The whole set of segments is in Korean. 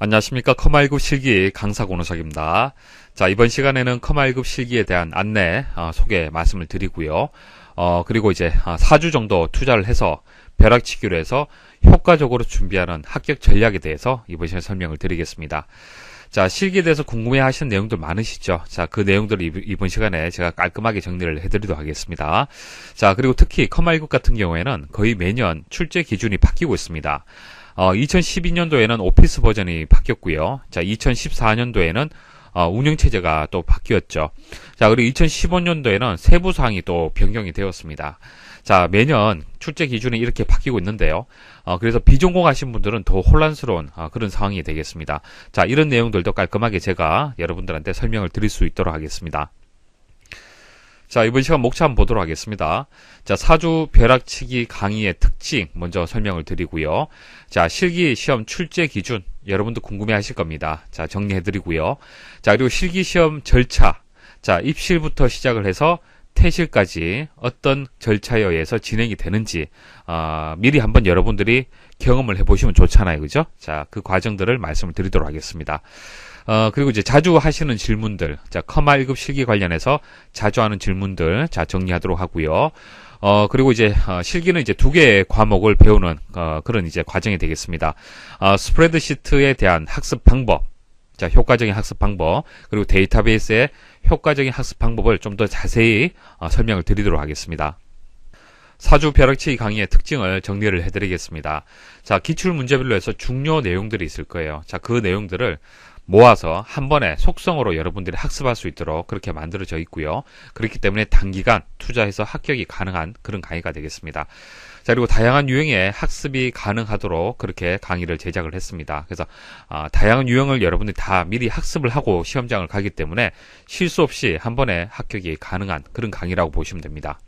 안녕하십니까. 컴1급 실기 강사 권호석입니다. 자, 이번 시간에는 컴1급 실기에 대한 안내, 소개 말씀을 드리고요. 그리고 이제 4주 정도 투자를 해서 벼락치기로 해서 효과적으로 준비하는 합격 전략에 대해서 이번 시간에 설명을 드리겠습니다. 자, 실기에 대해서 궁금해 하시는 내용들 많으시죠? 자, 그 내용들을 이번 시간에 제가 깔끔하게 정리를 해드리도록 하겠습니다. 자, 그리고 특히 컴1급 같은 경우에는 거의 매년 출제 기준이 바뀌고 있습니다. 2012년도에는 오피스 버전이 바뀌었고요. 자, 2014년도에는 운영체제가 또 바뀌었죠. 자, 그리고 2015년도에는 세부 사항이 또 변경이 되었습니다. 자, 매년 출제 기준이 이렇게 바뀌고 있는데요. 그래서 비전공하신 분들은 더 혼란스러운 그런 상황이 되겠습니다. 자, 이런 내용들도 깔끔하게 제가 여러분들한테 설명을 드릴 수 있도록 하겠습니다. 자, 이번 시간 목차 한번 보도록 하겠습니다. 자, 4주 벼락치기 강의의 특징 먼저 설명을 드리고요. 자, 실기 시험 출제 기준 여러분도 궁금해 하실 겁니다. 자, 정리해 드리고요. 자, 그리고 실기 시험 절차. 자, 입실부터 시작을 해서 퇴실까지 어떤 절차에 의해서 진행이 되는지 미리 한번 여러분들이 경험을 해보시면 좋잖아요. 그죠? 자, 그 과정들을 말씀을 드리도록 하겠습니다. 그리고 이제 자주 하시는 질문들, 자, 컴1급 실기 관련해서 자주 하는 질문들, 자, 정리하도록 하고요. 그리고 이제, 실기는 이제 2개의 과목을 배우는, 그런 이제 과정이 되겠습니다. 스프레드시트에 대한 학습 방법, 자, 효과적인 학습 방법, 그리고 데이터베이스의 효과적인 학습 방법을 좀 더 자세히 설명을 드리도록 하겠습니다. 4주 벼락치기 강의의 특징을 정리를 해드리겠습니다. 자, 기출문제별로 해서 중요 내용들이 있을 거예요. 자, 그 내용들을 모아서 한 번에 속성으로 여러분들이 학습할 수 있도록 그렇게 만들어져 있고요. 그렇기 때문에 단기간 투자해서 합격이 가능한 그런 강의가 되겠습니다. 자, 그리고 다양한 유형의 학습이 가능하도록 그렇게 강의를 제작을 했습니다. 그래서 다양한 유형을 여러분들이 다 미리 학습을 하고 시험장을 가기 때문에 실수 없이 한 번에 합격이 가능한 그런 강의라고 보시면 됩니다.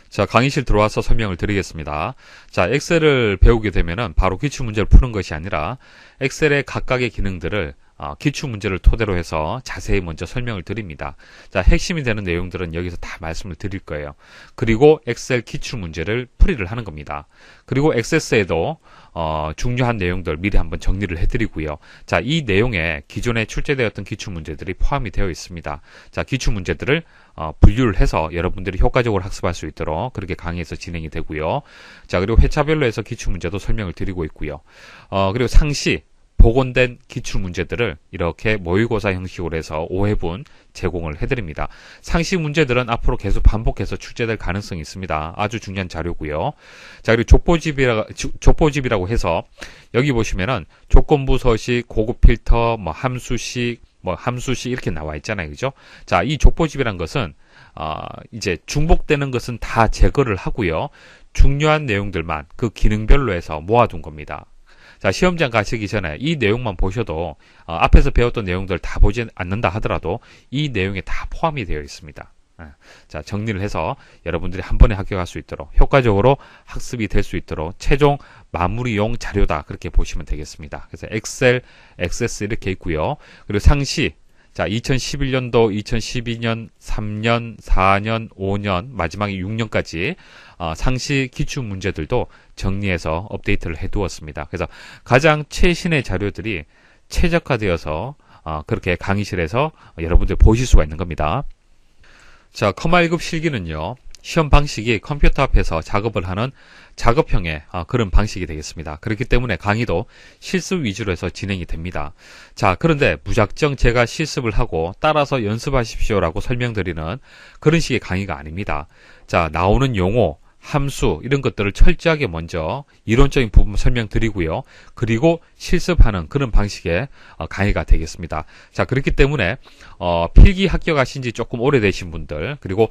자, 강의실 들어와서 설명을 드리겠습니다. 자, 엑셀을 배우게 되면은 바로 기출문제를 푸는 것이 아니라 엑셀의 각각의 기능들을 기출문제를 토대로 해서 자세히 먼저 설명을 드립니다. 자, 핵심이 되는 내용들은 여기서 다 말씀을 드릴 거예요. 그리고 엑셀 기출문제를 풀이를 하는 겁니다. 그리고 엑세스에도 중요한 내용들 미리 한번 정리를 해드리고요. 자, 이 내용에 기존에 출제되었던 기출문제들이 포함이 되어 있습니다. 자, 기출문제들을 분류를 해서 여러분들이 효과적으로 학습할 수 있도록 그렇게 강의에서 진행이 되고요. 자, 그리고 회차별로 해서 기출문제도 설명을 드리고 있고요. 그리고 상시 복원된 기출문제들을 이렇게 모의고사 형식으로 해서 5회분 제공을 해드립니다. 상시 문제들은 앞으로 계속 반복해서 출제될 가능성이 있습니다. 아주 중요한 자료고요. 자, 그리고 족보집이라고 해서 여기 보시면은 조건부 서식, 고급 필터, 함수식 이렇게 나와 있잖아요. 그죠? 자, 이 족보집이란 것은 이제 중복되는 것은 다 제거를 하고요. 중요한 내용들만 그 기능별로 해서 모아둔 겁니다. 자, 시험장 가시기 전에 이 내용만 보셔도 앞에서 배웠던 내용들 다 보지 않는다 하더라도 이 내용에 다 포함이 되어 있습니다. 자, 정리를 해서 여러분들이 한 번에 합격할 수 있도록 효과적으로 학습이 될 수 있도록 최종 마무리용 자료다 그렇게 보시면 되겠습니다. 그래서 엑셀, 액세스 이렇게 있고요. 그리고 상시, 자, 2011년도, 2012년, 3년, 4년, 5년, 마지막에 6년까지 상시 기출 문제들도 정리해서 업데이트를 해두었습니다. 그래서 가장 최신의 자료들이 최적화되어서 그렇게 강의실에서 여러분들 보실 수가 있는 겁니다. 자, 컴1급 실기는요, 시험 방식이 컴퓨터 앞에서 작업을 하는 작업형의 그런 방식이 되겠습니다. 그렇기 때문에 강의도 실습 위주로 해서 진행이 됩니다. 자, 그런데 무작정 제가 실습을 하고 따라서 연습하십시오라고 설명드리는 그런 식의 강의가 아닙니다. 자, 나오는 용어, 함수 이런 것들을 철저하게 먼저 이론적인 부분 설명드리고요. 그리고 실습하는 그런 방식의 강의가 되겠습니다. 자, 그렇기 때문에 필기 합격하신 지 조금 오래되신 분들 그리고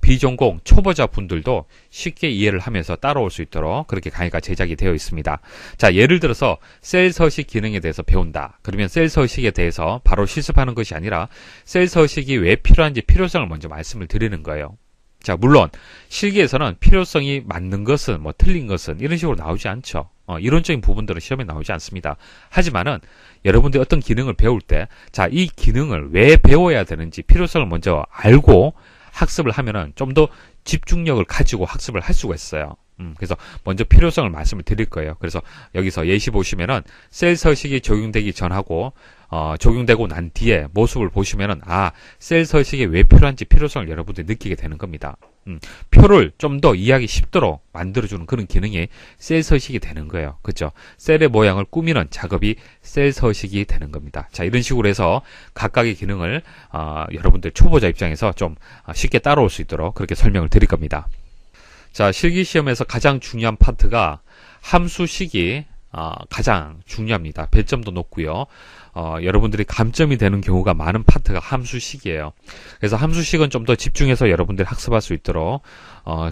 비전공 초보자 분들도 쉽게 이해를 하면서 따라올 수 있도록 그렇게 강의가 제작이 되어 있습니다. 자, 예를 들어서 셀 서식 기능에 대해서 배운다. 그러면 셀 서식에 대해서 바로 실습하는 것이 아니라 셀 서식이 왜 필요한지 필요성을 먼저 말씀을 드리는 거예요. 자, 물론 실기에서는 필요성이 맞는 것은 틀린 것은 이런 식으로 나오지 않죠. 이론적인 부분들은 시험에 나오지 않습니다. 하지만은 여러분들이 어떤 기능을 배울 때 자, 이 기능을 왜 배워야 되는지 필요성을 먼저 알고 학습을 하면은 좀 더 집중력을 가지고 학습을 할 수가 있어요. 그래서 먼저 필요성을 말씀을 드릴 거예요. 그래서 여기서 예시 보시면은 셀 서식이 적용되기 전하고 적용되고 난 뒤에 모습을 보시면은 셀 서식이 왜 필요한지 필요성을 여러분들이 느끼게 되는 겁니다. 표를 좀 더 이해하기 쉽도록 만들어주는 그런 기능이 셀 서식이 되는 거예요. 그렇죠? 셀의 모양을 꾸미는 작업이 셀 서식이 되는 겁니다. 자, 이런 식으로 해서 각각의 기능을 여러분들 초보자 입장에서 좀 쉽게 따라올 수 있도록 그렇게 설명을 드릴 겁니다. 자, 실기시험에서 가장 중요한 파트가 함수식이 가장 중요합니다. 배점도 높고요. 여러분들이 감점이 되는 경우가 많은 파트가 함수식이에요. 그래서 함수식은 좀 더 집중해서 여러분들이 학습할 수 있도록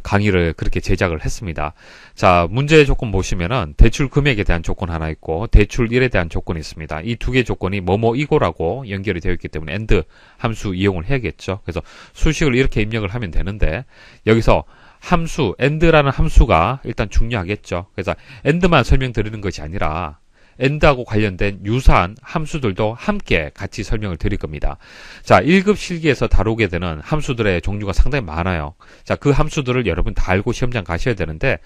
강의를 그렇게 제작을 했습니다. 자, 문제 조건 보시면은 대출 금액에 대한 조건 하나 있고 대출일에 대한 조건이 있습니다. 이 두 개의 조건이 뭐뭐이고라고 연결이 되어 있기 때문에 AND 함수 이용을 해야겠죠. 그래서 수식을 이렇게 입력을 하면 되는데 여기서 함수, AND라는 함수가 일단 중요하겠죠. 그래서 AND만 설명드리는 것이 아니라 AND하고 관련된 유사한 함수들도 함께 같이 설명을 드릴 겁니다. 자, 1급 실기에서 다루게 되는 함수들의 종류가 상당히 많아요. 자, 그 함수들을 여러분 다 알고 시험장 가셔야 되는데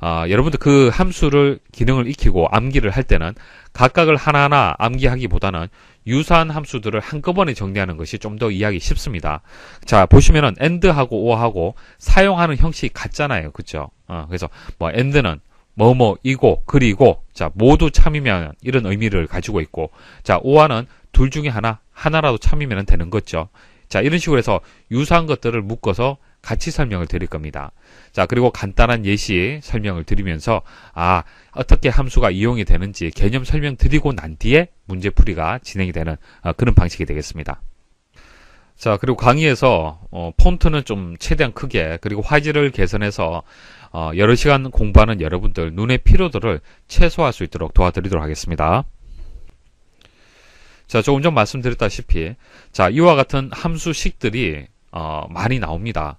여러분들 그 함수를 기능을 익히고 암기를 할 때는 각각을 하나하나 암기하기보다는 유사한 함수들을 한꺼번에 정리하는 것이 좀 더 이해하기 쉽습니다. 자, 보시면은 AND하고 OR하고 사용하는 형식이 같잖아요. 그쵸? 그래서 뭐 AND는 뭐뭐이고 그리고 자 모두 참이면 이런 의미를 가지고 있고 자 OR는 둘 중에 하나라도 참이면 되는 거죠. 자, 이런 식으로 해서 유사한 것들을 묶어서 같이 설명을 드릴 겁니다. 자, 그리고 간단한 예시 설명을 드리면서 어떻게 함수가 이용이 되는지 개념 설명 드리고 난 뒤에 문제풀이가 진행이 되는 그런 방식이 되겠습니다. 자, 그리고 강의에서 폰트는 좀 최대한 크게 그리고 화질을 개선해서 여러 시간 공부하는 여러분들 눈의 피로도를 최소화할 수 있도록 도와드리도록 하겠습니다. 자, 조금 전 말씀드렸다시피 자, 이와 같은 함수식들이 많이 나옵니다.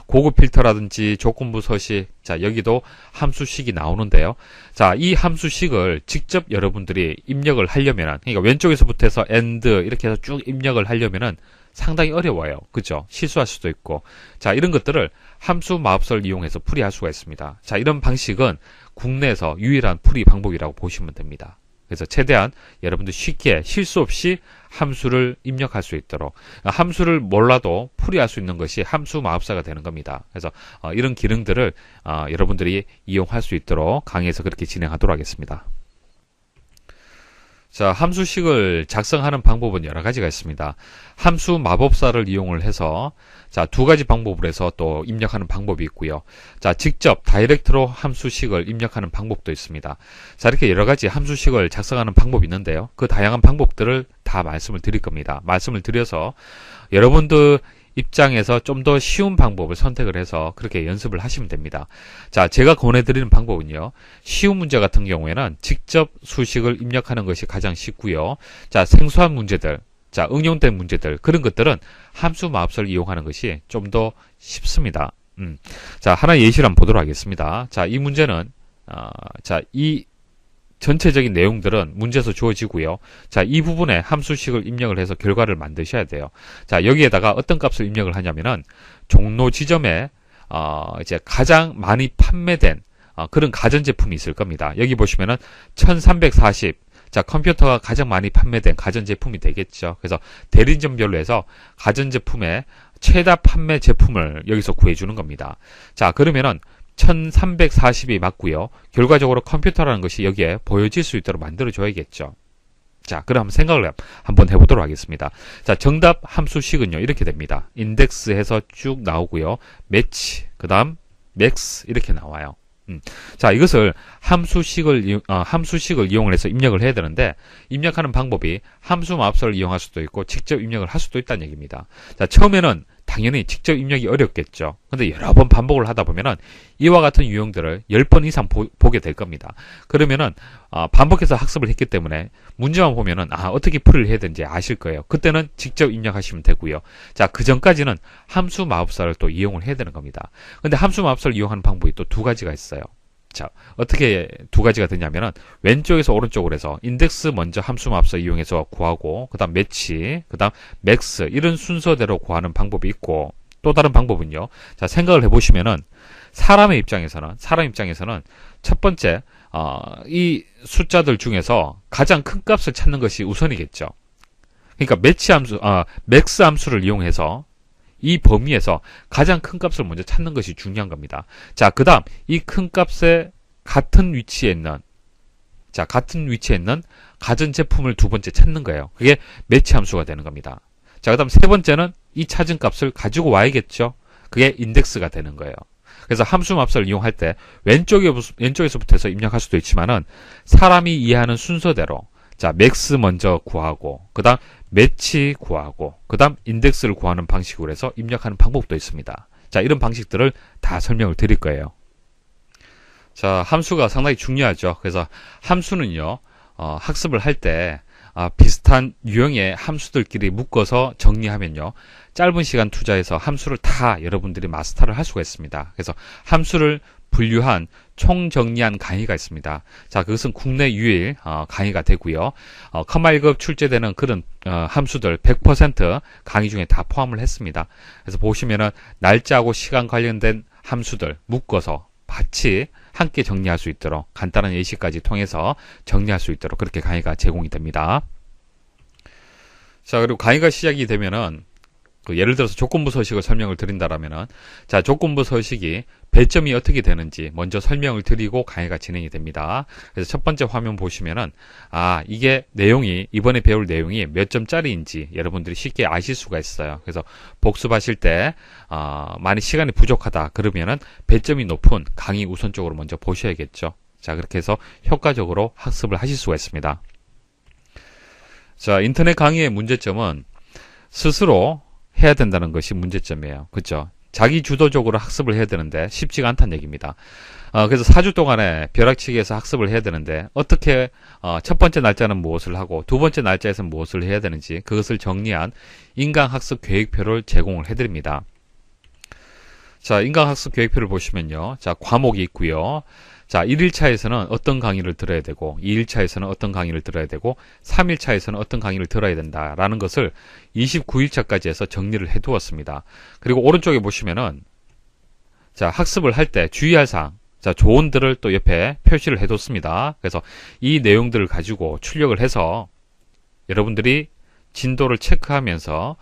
고급 필터라든지 조건부 서식, 자, 여기도 함수식이 나오는데요. 자, 이 함수식을 직접 여러분들이 입력을 하려면은, 그러니까 왼쪽에서부터 해서 AND 이렇게 해서 쭉 입력을 하려면은 상당히 어려워요. 그죠? 실수할 수도 있고. 자, 이런 것들을 함수 마법서를 이용해서 풀이할 수가 있습니다. 자, 이런 방식은 국내에서 유일한 풀이 방법이라고 보시면 됩니다. 그래서 최대한 여러분들 쉽게 실수 없이 함수를 입력할 수 있도록 함수를 몰라도 풀이할 수 있는 것이 함수 마법사가 되는 겁니다. 그래서 이런 기능들을 여러분들이 이용할 수 있도록 강의에서 그렇게 진행하도록 하겠습니다. 자, 함수식을 작성하는 방법은 여러 가지가 있습니다. 함수 마법사를 이용을 해서 자, 두 가지 방법으로 해서 또 입력하는 방법이 있고요. 자, 직접 다이렉트로 함수식을 입력하는 방법도 있습니다. 자, 이렇게 여러 가지 함수식을 작성하는 방법이 있는데요. 그 다양한 방법들을 다 말씀을 드릴 겁니다. 말씀을 드려서 여러분들 입장에서 좀 더 쉬운 방법을 선택을 해서 그렇게 연습을 하시면 됩니다. 자, 제가 권해드리는 방법은요. 쉬운 문제 같은 경우에는 직접 수식을 입력하는 것이 가장 쉽고요. 자, 생소한 문제들, 자, 응용된 문제들, 그런 것들은 함수 마법서를 이용하는 것이 좀 더 쉽습니다. 자, 하나의 예시를 한번 보도록 하겠습니다. 자, 이 문제는, 자, 이 전체적인 내용들은 문제에서 주어지고요. 자, 이 부분에 함수식을 입력을 해서 결과를 만드셔야 돼요. 자, 여기에다가 어떤 값을 입력을 하냐면은 종로 지점에 이제 가장 많이 판매된 그런 가전제품이 있을 겁니다. 여기 보시면은 1340. 자, 컴퓨터가 가장 많이 판매된 가전제품이 되겠죠. 그래서 대리점별로 해서 가전제품의 최다 판매 제품을 여기서 구해주는 겁니다. 자, 그러면은 1340이 맞고요. 결과적으로 컴퓨터라는 것이 여기에 보여질 수 있도록 만들어줘야겠죠. 자, 그럼 생각을 한번 해보도록 하겠습니다. 자, 정답 함수식은요. 이렇게 됩니다. 인덱스 해서 쭉 나오고요. 매치, 그 다음 맥스 이렇게 나와요. 자, 이것을 함수식을 이용을 해서 입력을 해야 되는데 입력하는 방법이 함수 마법서를 이용할 수도 있고 직접 입력을 할 수도 있다는 얘기입니다. 자, 처음에는 당연히 직접 입력이 어렵겠죠. 근데 여러 번 반복을 하다 보면은 이와 같은 유형들을 10번 이상 보게 될 겁니다. 그러면은 반복해서 학습을 했기 때문에 문제만 보면은 어떻게 풀이를 해야 되는지 아실 거예요. 그때는 직접 입력하시면 되고요. 자, 그 전까지는 함수 마법사를 또 이용을 해야 되는 겁니다. 근데 함수 마법사를 이용하는 방법이 또 두 가지가 있어요. 자, 어떻게 두 가지가 되냐면은 왼쪽에서 오른쪽으로 해서 인덱스 먼저 함수 마법사 이용해서 구하고 그 다음 매치, 그 다음 맥스 이런 순서대로 구하는 방법이 있고 또 다른 방법은요. 자, 생각을 해보시면은 사람 입장에서는 첫 번째, 이 숫자들 중에서 가장 큰 값을 찾는 것이 우선이겠죠. 그러니까 맥스 함수를 이용해서 이 범위에서 가장 큰 값을 먼저 찾는 것이 중요한 겁니다. 자, 그 다음, 이 큰 값에 같은 위치에 있는 가전제품을 두 번째 찾는 거예요. 그게 매치 함수가 되는 겁니다. 자, 그 다음 세 번째는 이 찾은 값을 가지고 와야겠죠. 그게 인덱스가 되는 거예요. 그래서 함수 맙스를 이용할 때 왼쪽에서부터 해서 입력할 수도 있지만은 사람이 이해하는 순서대로 자, 맥스 먼저 구하고 그 다음 매치 구하고 그 다음 인덱스를 구하는 방식으로 해서 입력하는 방법도 있습니다. 자, 이런 방식들을 다 설명을 드릴 거예요. 자, 함수가 상당히 중요하죠. 그래서 함수는요, 학습을 할 때 비슷한 유형의 함수들끼리 묶어서 정리하면요, 짧은 시간 투자해서 함수를 다 여러분들이 마스터를 할 수가 있습니다. 그래서 함수를 분류한 총정리한 강의가 있습니다. 자, 그것은 국내 유일 강의가 되고요. 컴1급 출제되는 그런 함수들 100% 강의 중에 다 포함을 했습니다. 그래서 보시면은 날짜하고 시간 관련된 함수들 묶어서 같이 함께 정리할 수 있도록 간단한 예시까지 통해서 정리할 수 있도록 그렇게 강의가 제공이 됩니다. 자, 그리고 강의가 시작이 되면은 예를 들어서 조건부 서식을 설명을 드린다라면은 자, 조건부 서식이 배점이 어떻게 되는지 먼저 설명을 드리고 강의가 진행이 됩니다. 그래서 첫 번째 화면 보시면은 이게 내용이 이번에 배울 내용이 몇 점짜리인지 여러분들이 쉽게 아실 수가 있어요. 그래서 복습하실 때 많이 시간이 부족하다 그러면은 배점이 높은 강의 우선적으로 먼저 보셔야겠죠. 자, 그렇게 해서 효과적으로 학습을 하실 수가 있습니다. 자, 인터넷 강의의 문제점은 스스로 해야 된다는 것이 문제점이에요. 그렇죠? 자기 주도적으로 학습을 해야 되는데 쉽지가 않다는 얘기입니다. 그래서 4주 동안에 벼락치기에서 학습을 해야 되는데 어떻게 첫 번째 날짜는 무엇을 하고 두 번째 날짜에서는 무엇을 해야 되는지 그것을 정리한 인강학습 계획표를 제공을 해드립니다. 자, 인강학습 계획표를 보시면요. 자, 과목이 있고요. 자, 1일차에서는 어떤 강의를 들어야 되고 2일차에서는 어떤 강의를 들어야 되고 3일차에서는 어떤 강의를 들어야 된다라는 것을 29일차까지 해서 정리를 해두었습니다. 그리고 오른쪽에 보시면은 자, 학습을 할 때 주의할 사항, 자, 조언들을 또 옆에 표시를 해뒀습니다. 그래서 이 내용들을 가지고 출력을 해서 여러분들이 진도를 체크하면서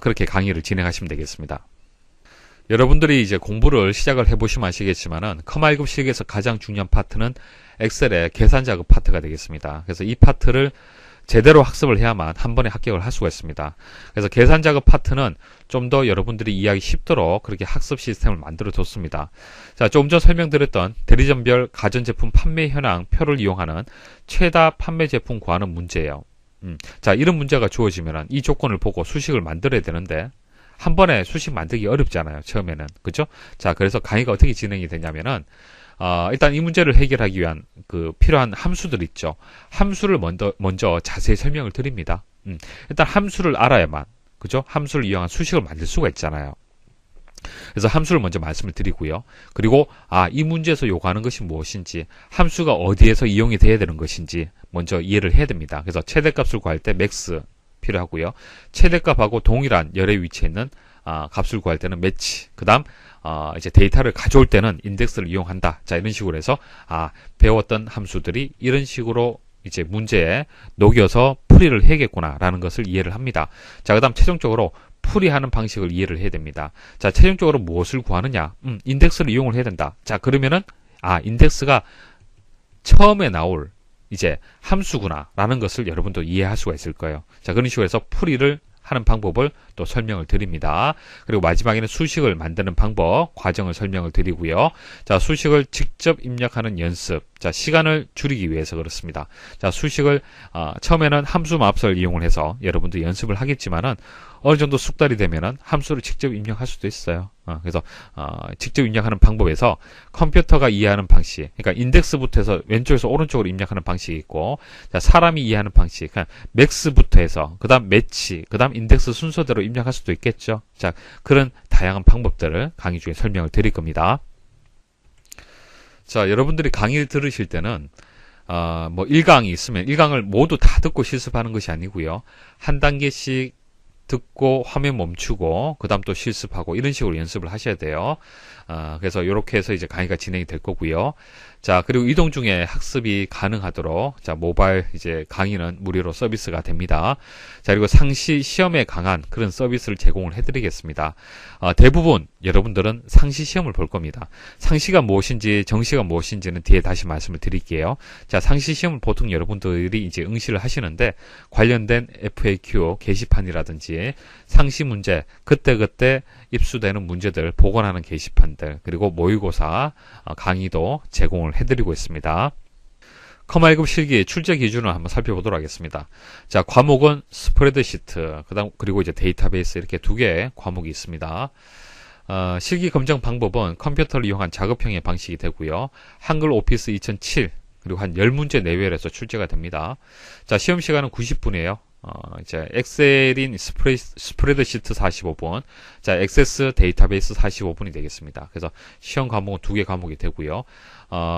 그렇게 강의를 진행하시면 되겠습니다. 여러분들이 이제 공부를 시작을 해보시면 아시겠지만은 컴1급 실기에서 가장 중요한 파트는 엑셀의 계산 작업 파트가 되겠습니다. 그래서 이 파트를 제대로 학습을 해야만 한 번에 합격을 할 수가 있습니다. 그래서 계산 작업 파트는 좀 더 여러분들이 이해하기 쉽도록 그렇게 학습 시스템을 만들어 뒀습니다. 자, 조금 전 설명드렸던 대리점별 가전제품 판매 현황 표를 이용하는 최다 판매 제품 구하는 문제예요. 자, 이런 문제가 주어지면은 이 조건을 보고 수식을 만들어야 되는데 한 번에 수식 만들기 어렵잖아요. 처음에는. 그죠? 자, 그래서 강의가 어떻게 진행이 되냐면은, 일단 이 문제를 해결하기 위한 필요한 함수들 있죠. 함수를 먼저 자세히 설명을 드립니다. 일단 함수를 알아야만, 그죠? 함수를 이용한 수식을 만들 수가 있잖아요. 그래서 함수를 먼저 말씀을 드리고요. 그리고, 이 문제에서 요구하는 것이 무엇인지, 함수가 어디에서 이용이 돼야 되는 것인지 먼저 이해를 해야 됩니다. 그래서 최대값을 구할 때 맥스, 필요하고요. 최대값하고 동일한 열의 위치에 있는 값을 구할 때는 매치. 그다음 이제 데이터를 가져올 때는 인덱스를 이용한다. 자, 이런 식으로 해서 배웠던 함수들이 이런 식으로 이제 문제에 녹여서 풀이를 해야겠구나라는 것을 이해를 합니다. 자, 그다음 최종적으로 풀이하는 방식을 이해를 해야 됩니다. 자, 최종적으로 무엇을 구하느냐? 인덱스를 이용을 해야 된다. 자, 그러면은 인덱스가 처음에 나올 이제 함수구나 라는 것을 여러분도 이해할 수가 있을 거예요. 자, 그런 식으로 해서 풀이를 하는 방법을 또 설명을 드립니다. 그리고 마지막에는 수식을 만드는 방법, 과정을 설명을 드리고요. 자, 수식을 직접 입력하는 연습. 자, 시간을 줄이기 위해서 그렇습니다. 자, 수식을 처음에는 함수 마법을 이용을 해서 여러분도 연습을 하겠지만은 어느 정도 숙달이 되면은 함수를 직접 입력할 수도 있어요. 그래서 직접 입력하는 방법에서 컴퓨터가 이해하는 방식, 그러니까 인덱스부터 해서 왼쪽에서 오른쪽으로 입력하는 방식이 있고, 자, 사람이 이해하는 방식, 그러니까 맥스부터 해서 그다음 매치, 그다음 인덱스 순서대로 입력할 수도 있겠죠. 자, 그런 다양한 방법들을 강의 중에 설명을 드릴 겁니다. 자, 여러분들이 강의를 들으실 때는 뭐 1강이 있으면 1강을 모두 다 듣고 실습하는 것이 아니고요. 한 단계씩 듣고 화면 멈추고 그 다음 또 실습하고 이런 식으로 연습을 하셔야 돼요. 그래서 이렇게 해서 이제 강의가 진행이 될 거고요. 자, 그리고 이동 중에 학습이 가능하도록 자, 모바일 이제 강의는 무료로 서비스가 됩니다. 자, 그리고 상시 시험에 강한 그런 서비스를 제공을 해드리겠습니다. 대부분 여러분들은 상시 시험을 볼 겁니다. 상시가 무엇인지 정시가 무엇인지는 뒤에 다시 말씀을 드릴게요. 자, 상시 시험은 보통 여러분들이 이제 응시를 하시는데 관련된 FAQ 게시판이라든지 상시 문제 그때그때 입수되는 문제들 복원하는 게시판들 그리고 모의고사 강의도 제공을 해드리고 있습니다. 컴 1급 실기 출제 기준을 한번 살펴보도록 하겠습니다. 자, 과목은 스프레드시트, 그리고 이제 데이터베이스 이렇게 두 개의 과목이 있습니다. 실기 검정 방법은 컴퓨터를 이용한 작업형의 방식이 되고요. 한글 오피스 2007 그리고 한 10문제 내외에서 출제가 됩니다. 자, 시험 시간은 90분이에요. 이제 엑셀인 스프레드시트 45분, 자, 액세스 데이터베이스 45분이 되겠습니다. 그래서 시험 과목은 두 개 과목이 되고요.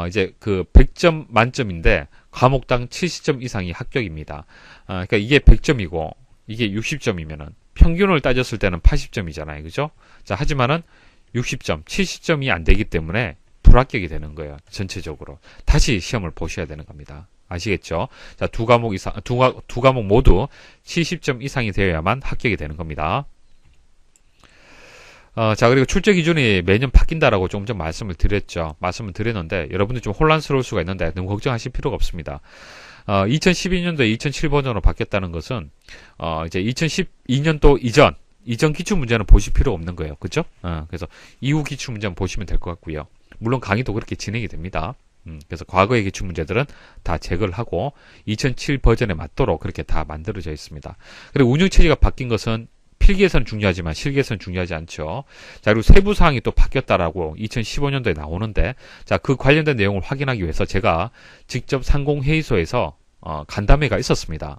이제 그 100점 만점인데 과목당 70점 이상이 합격입니다. 그러니까 이게 100점이고 이게 60점이면은 평균을 따졌을 때는 80점이잖아요. 그죠? 자, 하지만은 60점, 70점이 안 되기 때문에 불합격이 되는 거예요. 전체적으로. 다시 시험을 보셔야 되는 겁니다. 아시겠죠? 자, 두 과목 모두 70점 이상이 되어야만 합격이 되는 겁니다. 자, 그리고 출제 기준이 매년 바뀐다라고 좀 전 말씀을 드렸는데, 여러분들 좀 혼란스러울 수가 있는데, 너무 걱정하실 필요가 없습니다. 2012년도에 2007 버전으로 바뀌었다는 것은, 이제 2012년도 이전 기출문제는 보실 필요가 없는 거예요. 그죠? 그래서 이후 기출문제는 보시면 될 것 같고요. 물론 강의도 그렇게 진행이 됩니다. 그래서 과거의 기출 문제들은 다 제거를 하고 2007 버전에 맞도록 그렇게 다 만들어져 있습니다. 그리고 운영 체제가 바뀐 것은 필기에서는 중요하지만 실기에서는 중요하지 않죠. 자, 그리고 세부 사항이 또 바뀌었다라고 2015년도에 나오는데, 자, 그 관련된 내용을 확인하기 위해서 제가 직접 상공회의소에서 간담회가 있었습니다.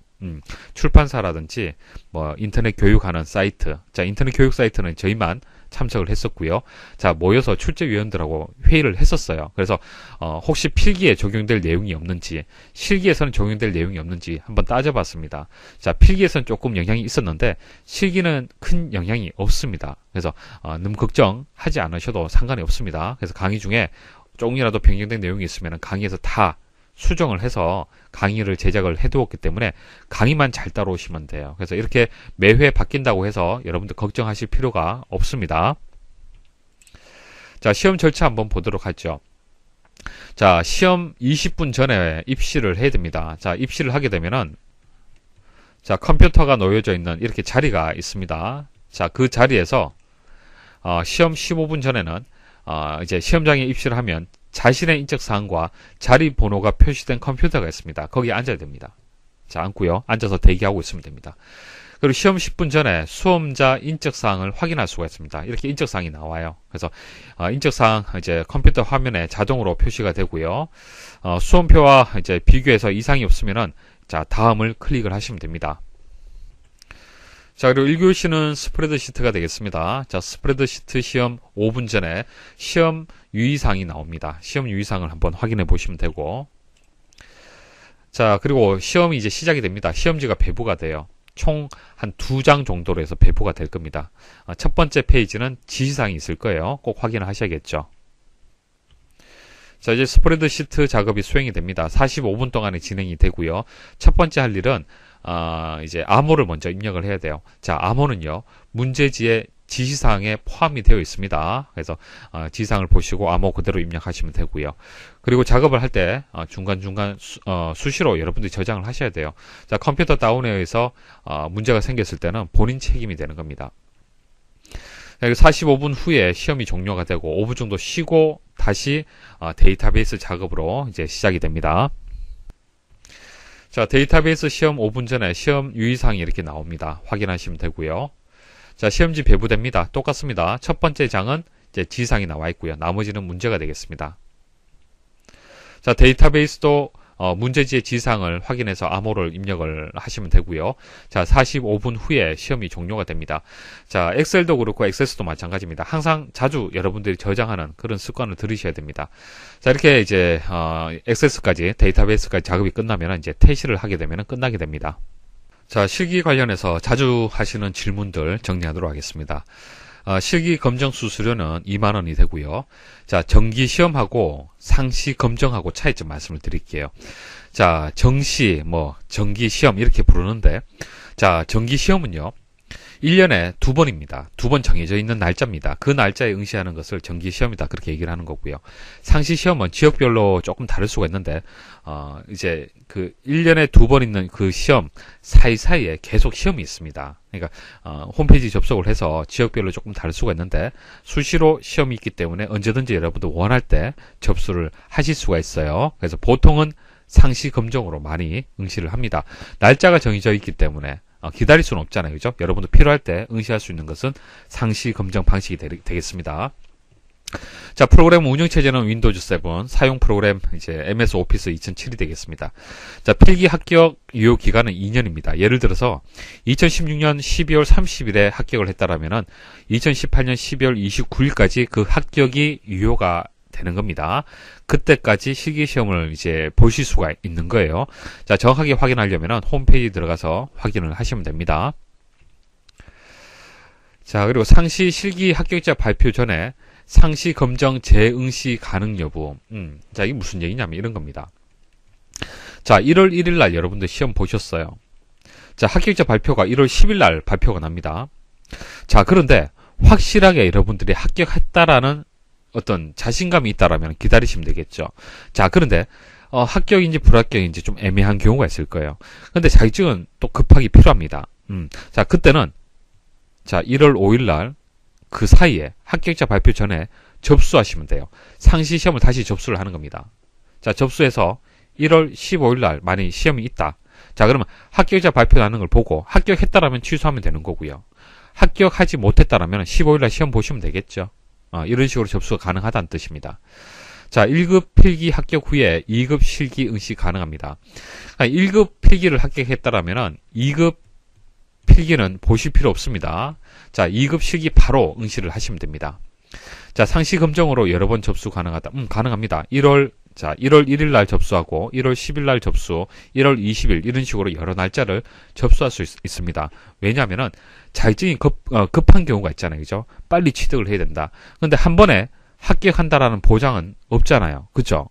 출판사라든지 뭐 인터넷 교육하는 사이트, 자, 인터넷 교육 사이트는 저희만 참석을 했었고요. 자, 모여서 출제위원들하고 회의를 했었어요. 그래서 혹시 필기에 적용될 내용이 없는지, 실기에서는 적용될 내용이 없는지 한번 따져봤습니다. 자, 필기에서는 조금 영향이 있었는데 실기는 큰 영향이 없습니다. 그래서 너무 걱정하지 않으셔도 상관이 없습니다. 그래서 강의 중에 조금이라도 변경된 내용이 있으면 강의에서 다 수정을 해서 강의를 제작을 해두었기 때문에 강의만 잘 따라오시면 돼요. 그래서 이렇게 매회 바뀐다고 해서 여러분들 걱정하실 필요가 없습니다. 자, 시험 절차 한번 보도록 하죠. 자, 시험 20분 전에 입시를 해야 됩니다. 자, 입시를 하게 되면은 자, 컴퓨터가 놓여져 있는 이렇게 자리가 있습니다. 자, 그 자리에서 시험 15분 전에는 이제 시험장에 입시를 하면 자신의 인적사항과 자리 번호가 표시된 컴퓨터가 있습니다. 거기에 앉아야 됩니다. 자, 앉고요. 앉아서 대기하고 있으면 됩니다. 그리고 시험 10분 전에 수험자 인적사항을 확인할 수가 있습니다. 이렇게 인적사항이 나와요. 그래서 인적사항 이제 컴퓨터 화면에 자동으로 표시가 되고요. 수험표와 이제 비교해서 이상이 없으면은 자, 다음을 클릭을 하시면 됩니다. 자, 그리고 1교시는 스프레드시트가 되겠습니다. 자, 스프레드시트 시험 5분 전에 시험 유의사항이 나옵니다. 시험 유의사항을 한번 확인해 보시면 되고, 자, 그리고 시험이 이제 시작이 됩니다. 시험지가 배부가 돼요. 총 한 2장 정도로 해서 배부가 될 겁니다. 첫 번째 페이지는 지시사항이 있을 거예요. 꼭 확인을 하셔야겠죠. 자, 이제 스프레드시트 작업이 수행이 됩니다. 45분 동안에 진행이 되고요. 첫 번째 할 일은 이제 암호를 먼저 입력을 해야 돼요. 자, 암호는요, 문제지의 지시사항에 포함이 되어 있습니다. 그래서 지시사항을 보시고 암호 그대로 입력하시면 되고요. 그리고 작업을 할 때 중간중간 수시로 여러분들이 저장을 하셔야 돼요. 자, 컴퓨터 다운에 의해서 문제가 생겼을 때는 본인 책임이 되는 겁니다. 45분 후에 시험이 종료가 되고 5분 정도 쉬고 다시 데이터베이스 작업으로 이제 시작이 됩니다. 자, 데이터베이스 시험 5분 전에 시험 유의사항이 이렇게 나옵니다. 확인하시면 되고요. 자, 시험지 배부됩니다. 똑같습니다. 첫 번째 장은 이제 지시사항이 나와 있고요. 나머지는 문제가 되겠습니다. 자, 데이터베이스도 문제지의 지시사항을 확인해서 암호를 입력을 하시면 되고요. 자, 45분 후에 시험이 종료가 됩니다. 자, 엑셀도 그렇고 액세스도 마찬가지입니다. 항상 자주 여러분들이 저장하는 그런 습관을 들이셔야 됩니다. 자, 이렇게 이제 액세스까지 데이터베이스까지 작업이 끝나면 이제 퇴실을 하게 되면 끝나게 됩니다. 자, 실기 관련해서 자주 하시는 질문들 정리하도록 하겠습니다. 실기 검정 수수료는 2만원이 되고요. 자, 정기 시험하고 상시 검정하고 차이점 말씀을 드릴게요. 자, 정시, 정기 시험 이렇게 부르는데, 자, 정기 시험은요, 1년에 2번입니다. 2번 정해져 있는 날짜입니다. 그 날짜에 응시하는 것을 정기 시험이다. 그렇게 얘기를 하는 거고요. 상시 시험은 지역별로 조금 다를 수가 있는데, 이제 그 1년에 2번 있는 그 시험 사이사이에 계속 시험이 있습니다. 그러니까, 홈페이지 접속을 해서 지역별로 조금 다를 수가 있는데, 수시로 시험이 있기 때문에 언제든지 여러분도 원할 때 접수를 하실 수가 있어요. 그래서 보통은 상시 검정으로 많이 응시를 합니다. 날짜가 정해져 있기 때문에, 기다릴 수는 없잖아요. 그죠? 여러분도 필요할 때 응시할 수 있는 것은 상시 검정 방식이 되겠습니다. 자, 프로그램 운영체제는 윈도우즈 7, 사용 프로그램 이제 MS 오피스 2007이 되겠습니다. 자, 필기 합격 유효 기간은 2년입니다. 예를 들어서 2016년 12월 30일에 합격을 했다라면은 2018년 12월 29일까지 그 합격이 유효가 되는 겁니다. 그때까지 실기시험을 이제 보실 수가 있는 거예요. 자, 정확하게 확인하려면 홈페이지 들어가서 확인을 하시면 됩니다. 자, 그리고 상시 실기 합격자 발표 전에 상시 검정 재응시 가능 여부. 자, 이게 무슨 얘기냐면 이런 겁니다. 자, 1월 1일 날 여러분들 시험 보셨어요. 자, 합격자 발표가 1월 10일 날 발표가 납니다. 자, 그런데 확실하게 여러분들이 합격했다라는 어떤 자신감이 있다라면 기다리시면 되겠죠. 자, 그런데 합격인지 불합격인지 좀 애매한 경우가 있을 거예요. 근데 자격증은 또 급하게 필요합니다. 자, 그때는 자, 1월 5일 날 그 사이에 합격자 발표 전에 접수하시면 돼요. 상시 시험을 다시 접수를 하는 겁니다. 자, 접수해서 1월 15일 날 만약에 시험이 있다. 자, 그러면 합격자 발표 나는 걸 보고 합격했다라면 취소하면 되는 거고요. 합격하지 못했다라면 15일 날 시험 보시면 되겠죠. 이런 식으로 접수가 가능하다는 뜻입니다. 자, 1급 필기 합격 후에 2급 실기 응시 가능합니다. 1급 필기를 합격했다라면 2급 필기는 보실 필요 없습니다. 자, 2급 실기 바로 응시를 하시면 됩니다. 자, 상시 검정으로 여러 번 접수 가능하다. 가능합니다. 1월 1일 날 접수하고 1월 10일 날 접수, 1월 20일 이런 식으로 여러 날짜를 접수할 수 있습니다. 왜냐하면은 자격증이 급한 경우가 있잖아요. 그죠? 빨리 취득을 해야 된다. 근데 한 번에 합격한다라는 보장은 없잖아요. 그죠?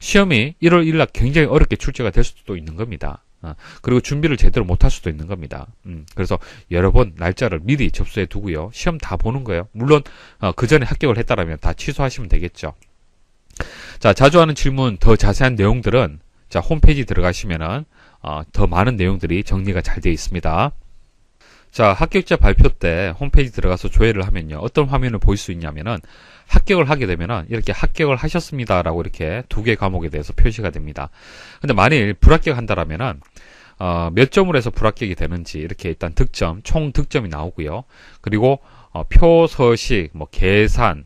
시험이 1월 1일 날 굉장히 어렵게 출제가 될 수도 있는 겁니다. 그리고 준비를 제대로 못할 수도 있는 겁니다. 그래서 여러 번 날짜를 미리 접수해 두고요. 시험 다 보는 거예요. 물론 그 전에 합격을 했다라면 다 취소하시면 되겠죠. 자, 자주 하는 질문, 더 자세한 내용들은 자, 홈페이지 들어가시면은 더 많은 내용들이 정리가 잘 되어 있습니다. 자, 합격자 발표 때 홈페이지 들어가서 조회를 하면요. 어떤 화면을 볼 수 있냐면은 합격을 하게 되면은 이렇게 합격을 하셨습니다라고 이렇게 2개 과목에 대해서 표시가 됩니다. 근데 만일 불합격한다라면은 몇 점으로 해서 불합격이 되는지 이렇게 일단 득점, 총 득점이 나오고요. 그리고 표, 서식, 계산,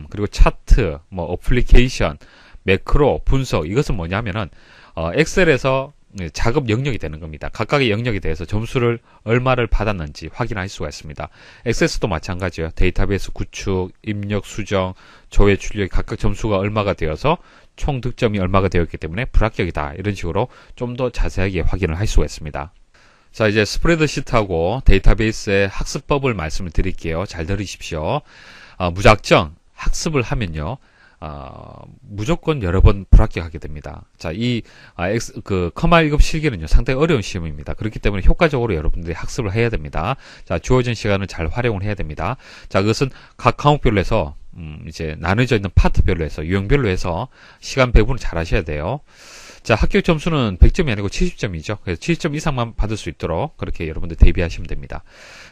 그리고 차트, 어플리케이션, 매크로, 분석, 이것은 뭐냐면은 엑셀에서 작업 영역이 되는 겁니다. 각각의 영역에 대해서 점수를 얼마를 받았는지 확인할 수가 있습니다. 엑세스도 마찬가지예요. 데이터베이스 구축, 입력, 수정, 조회, 출력이 각각 점수가 얼마가 되어서 총 득점이 얼마가 되었기 때문에 불합격이다. 이런 식으로 좀 더 자세하게 확인을 할 수가 있습니다. 자, 이제 스프레드시트하고 데이터베이스의 학습법을 말씀을 드릴게요. 잘 들으십시오. 무작정 학습을 하면요. 무조건 여러 번 불합격하게 됩니다. 자, 커마 1급 실기는요, 상당히 어려운 시험입니다. 그렇기 때문에 효과적으로 여러분들이 학습을 해야 됩니다. 자, 주어진 시간을 잘 활용을 해야 됩니다. 자, 그것은 각 과목별로 해서, 이제 나눠져 있는 파트별로 해서, 유형별로 해서 시간 배분을 잘 하셔야 돼요. 자, 합격 점수는 100점이 아니고 70점이죠. 그래서 70점 이상만 받을 수 있도록 그렇게 여러분들 대비하시면 됩니다.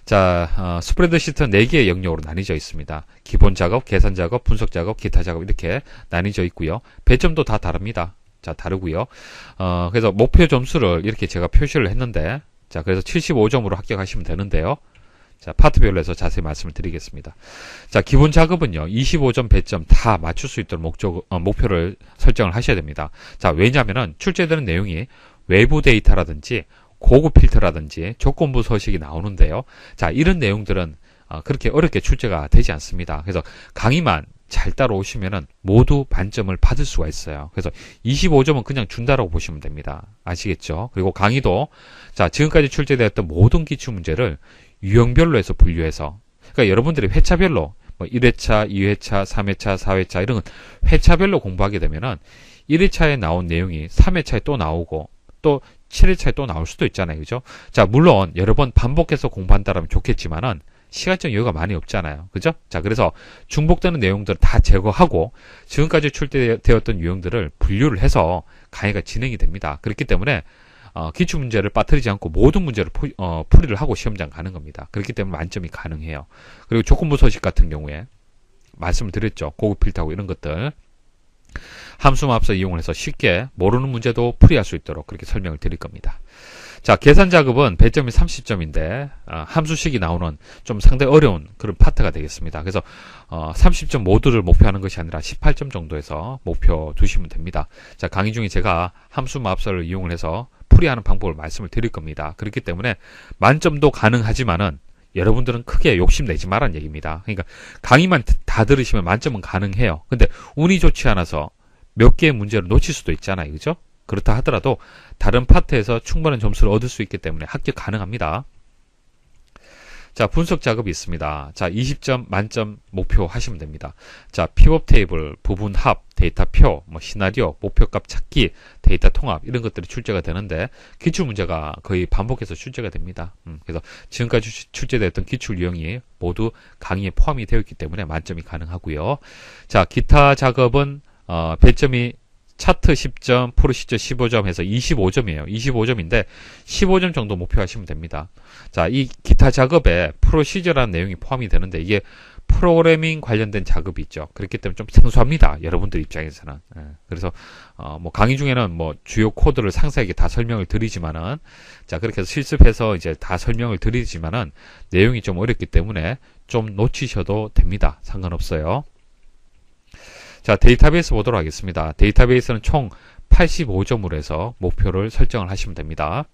자, 스프레드시트는 4개의 영역으로 나뉘어져 있습니다. 기본 작업, 계산 작업, 분석 작업, 기타 작업 이렇게 나뉘어져 있고요. 배점도 다 다릅니다. 자, 다르고요. 그래서 목표 점수를 이렇게 제가 표시를 했는데, 자, 그래서 75점으로 합격하시면 되는데요. 자, 파트별로 해서 자세히 말씀을 드리겠습니다. 자, 기본 작업은요, 25점, 100점 다 맞출 수 있도록 목표를 설정을 하셔야 됩니다. 자, 왜냐면은 출제되는 내용이 외부 데이터라든지 고급 필터라든지 조건부 서식이 나오는데요. 자, 이런 내용들은 그렇게 어렵게 출제가 되지 않습니다. 그래서 강의만 잘 따라오시면은 모두 만점을 받을 수가 있어요. 그래서 25점은 그냥 준다라고 보시면 됩니다. 아시겠죠? 그리고 강의도 자, 지금까지 출제되었던 모든 기출문제를 유형별로 해서 분류해서, 그러니까 여러분들이 회차별로 뭐 1회차, 2회차, 3회차, 4회차 이런 건 회차별로 공부하게 되면은 1회차에 나온 내용이 3회차에 또 나오고 또 7회차에 또 나올 수도 있잖아요. 그죠? 자, 물론 여러 번 반복해서 공부한다면 좋겠지만은 시간적 여유가 많이 없잖아요. 그죠? 자, 그래서 중복되는 내용들을 다 제거하고 지금까지 출제되었던 유형들을 분류를 해서 강의가 진행이 됩니다. 그렇기 때문에 기출문제를 빠뜨리지 않고 모든 문제를 풀이를 하고 시험장 가는 겁니다. 그렇기 때문에 만점이 가능해요. 그리고 조건부 서식 같은 경우에 말씀을 드렸죠. 고급 필터하고 이런 것들 함수마법사 이용을 해서 쉽게 모르는 문제도 풀이할 수 있도록 그렇게 설명을 드릴 겁니다. 자, 계산 작업은 배점이 30점인데 함수식이 나오는 좀 상당히 어려운 그런 파트가 되겠습니다. 그래서 30점 모두를 목표하는 것이 아니라 18점 정도에서 목표 두시면 됩니다. 자, 강의 중에 제가 함수마법사를 이용을 해서 풀이하는 방법을 말씀을 드릴 겁니다. 그렇기 때문에 만점도 가능하지만은 여러분들은 크게 욕심내지 말라는 얘기입니다. 그러니까 강의만 다 들으시면 만점은 가능해요. 근데 운이 좋지 않아서 몇 개의 문제를 놓칠 수도 있잖아요. 그죠? 그렇다 하더라도 다른 파트에서 충분한 점수를 얻을 수 있기 때문에 합격 가능합니다. 자, 분석 작업이 있습니다. 자, 20점 만점 목표 하시면 됩니다. 자, 피벗 테이블, 부분 합, 데이터표, 뭐 시나리오, 목표값 찾기, 데이터 통합 이런 것들이 출제가 되는데 기출 문제가 거의 반복해서 출제가 됩니다. 그래서 지금까지 출제됐던 기출 유형이 모두 강의에 포함이 되어 있기 때문에 만점이 가능하고요. 자, 기타 작업은 배점이 차트 10점, 프로시저 15점 해서 25점이에요. 25점인데 15점 정도 목표하시면 됩니다. 자, 이 기타 작업에 프로시저라는 내용이 포함이 되는데 이게 프로그래밍 관련된 작업이 있죠. 그렇기 때문에 좀 생소합니다. 여러분들 입장에서는. 그래서 뭐 강의 중에는 뭐 주요 코드를 상세하게 다 설명을 드리지만은 자, 그렇게 해서 실습해서 이제 다 설명을 드리지만은 내용이 좀 어렵기 때문에 좀 놓치셔도 됩니다. 상관없어요. 자, 데이터베이스 보도록 하겠습니다. 데이터베이스는 총 85점으로 해서 목표를 설정을 하시면 됩니다.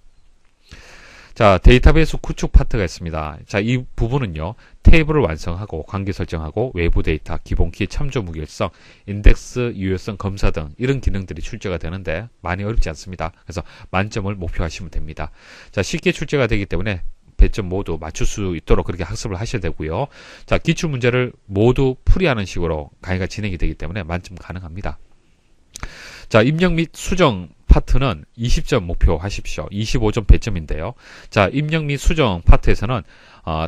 자, 데이터베이스 구축 파트가 있습니다. 자, 이 부분은요, 테이블을 완성하고 관계 설정하고 외부 데이터, 기본키, 참조 무결성, 인덱스, 유효성 검사 등 이런 기능들이 출제가 되는데 많이 어렵지 않습니다. 그래서 만점을 목표하시면 됩니다. 자, 쉽게 출제가 되기 때문에 배점 모두 맞출 수 있도록 그렇게 학습을 하셔야 되고요. 자, 기출 문제를 모두 풀이하는 식으로 강의가 진행이 되기 때문에 만점 가능합니다. 자, 입력 및 수정 파트는 20점 목표 하십시오. 25점 배점인데요. 자, 입력 및 수정 파트에서는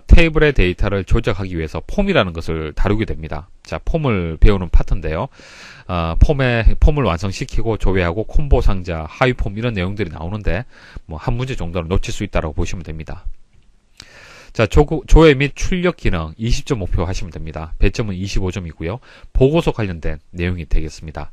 테이블의 데이터를 조작하기 위해서 폼이라는 것을 다루게 됩니다. 자, 폼을 배우는 파트인데요. 폼을 완성시키고 조회하고 콤보 상자, 하위 폼 이런 내용들이 나오는데 뭐 한 문제 정도는 놓칠 수 있다고 보시면 됩니다. 자, 조회 및 출력 기능 20점 목표 하시면 됩니다. 배점은 25점이고요. 보고서 관련된 내용이 되겠습니다.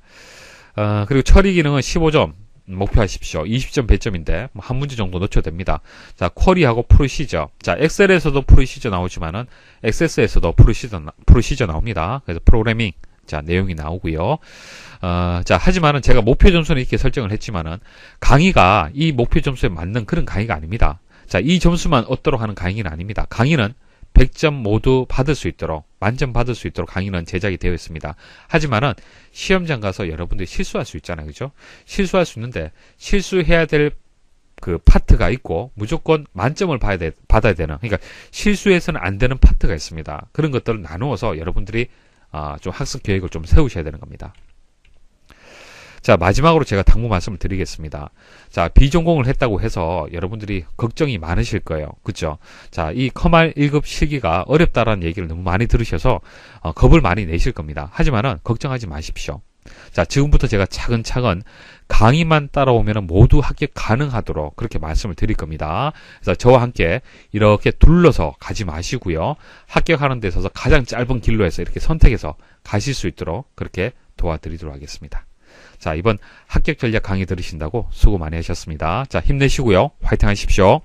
그리고 처리 기능은 15점 목표하십시오. 20점 배점인데 한 문제 정도 놓쳐도 됩니다. 자, 쿼리하고 프로시저. 자, 엑셀에서도 프로시저 나오지만은 액세스에서도 프로시저 나옵니다. 그래서 프로그래밍 자, 내용이 나오고요. 자, 하지만은 제가 목표 점수는 이렇게 설정을 했지만은 강의가 이 목표 점수에 맞는 그런 강의가 아닙니다. 자, 이 점수만 얻도록 하는 강의는 아닙니다. 강의는 100점 모두 받을 수 있도록, 만점 받을 수 있도록 강의는 제작이 되어 있습니다. 하지만은 시험장 가서 여러분들이 실수할 수 있잖아요. 그죠? 실수할 수 있는데 실수해야 될 그 파트가 있고 무조건 만점을 받아야 되는, 그러니까 실수해서는 안 되는 파트가 있습니다. 그런 것들을 나누어서 여러분들이 좀 학습 계획을 좀 세우셔야 되는 겁니다. 자, 마지막으로 제가 당부 말씀을 드리겠습니다. 자, 비전공을 했다고 해서 여러분들이 걱정이 많으실 거예요. 그죠? 자, 이 커말 1급 실기가 어렵다라는 얘기를 너무 많이 들으셔서 겁을 많이 내실 겁니다. 하지만은 걱정하지 마십시오. 자, 지금부터 제가 차근차근 강의만 따라오면 모두 합격 가능하도록 그렇게 말씀을 드릴 겁니다. 그래서 저와 함께 이렇게 둘러서 가지 마시고요. 합격하는 데 있어서 가장 짧은 길로 해서 이렇게 선택해서 가실 수 있도록 그렇게 도와드리도록 하겠습니다. 자, 이번 합격 전략 강의 들으신다고 수고 많이 하셨습니다. 자, 힘내시고요. 화이팅 하십시오.